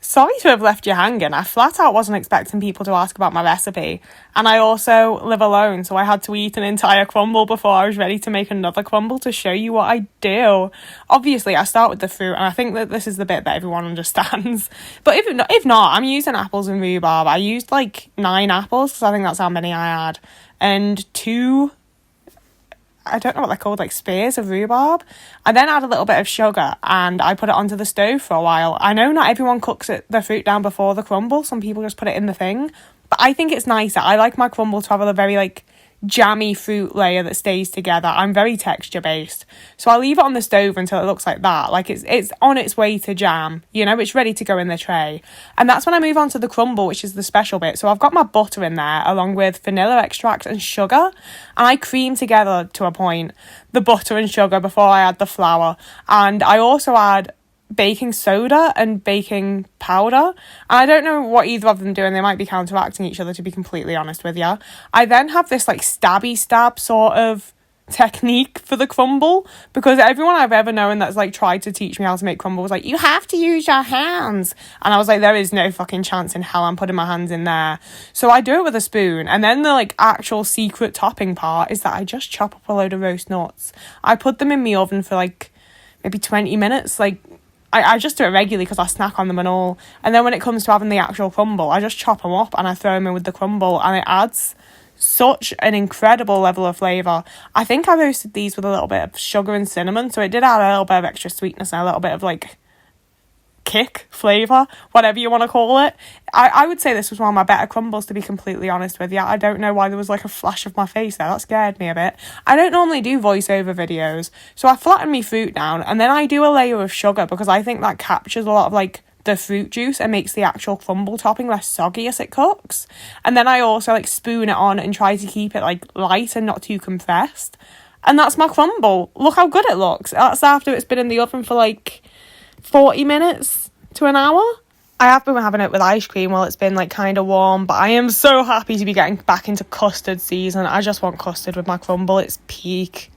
sorry to have left you hanging. I flat out wasn't expecting people to ask about my recipe. And I also live alone, so I had to eat an entire crumble before I was ready to make another crumble to show you what I do. Obviously, I start with the fruit, and I think that this is the bit that everyone understands. But if not, I'm using apples and rhubarb. I used like 9 apples, because I think that's how many I had. And 2... I don't know what they're called, like spears of rhubarb. I then add a little bit of sugar and I put it onto the stove for a while. I know not everyone cooks the fruit down before the crumble. Some people just put it in the thing. But I think it's nicer. I like my crumble to have a very like jammy fruit layer that stays together. I'm very texture based, so I'll leave it on the stove until it looks like that, like it's on its way to jam, you know, it's ready to go in the tray. And that's when I move on to the crumble, which is the special bit. So I've got my butter in there along with vanilla extract and sugar, and I cream together to a point the butter and sugar before I add the flour. And I also add baking soda and baking powder, and I don't know what either of them do, and they might be counteracting each other, to be completely honest with you. I then have this like stabby stab sort of technique for the crumble, because everyone I've ever known that's like tried to teach me how to make crumble was like, you have to use your hands, and I was like, there is no fucking chance in hell I'm putting my hands in there. So I do it with a spoon, and then the like actual secret topping part is that I just chop up a load of roast nuts. I put them in my oven for like maybe 20 minutes, like I just do it regularly because I snack on them and all. And then when it comes to having the actual crumble, I just chop them up and I throw them in with the crumble, and it adds such an incredible level of flavour. I think I roasted these with a little bit of sugar and cinnamon, so it did add a little bit of extra sweetness and a little bit of like kick flavour, whatever you want to call it. I would say this was one of my better crumbles, to be completely honest with you. I don't know why there was like a flash of my face there. That scared me a bit. I don't normally do voiceover videos, so I flatten my fruit down and then I do a layer of sugar because I think that captures a lot of like the fruit juice and makes the actual crumble topping less soggy as it cooks. And then I also like spoon it on and try to keep it like light and not too compressed. And that's my crumble. Look how good it looks. That's after it's been in the oven for like 40 minutes to an hour. I have been having it with ice cream while it's been like kind of warm, but I am so happy to be getting back into custard season. I just want custard with my crumble. It's peak.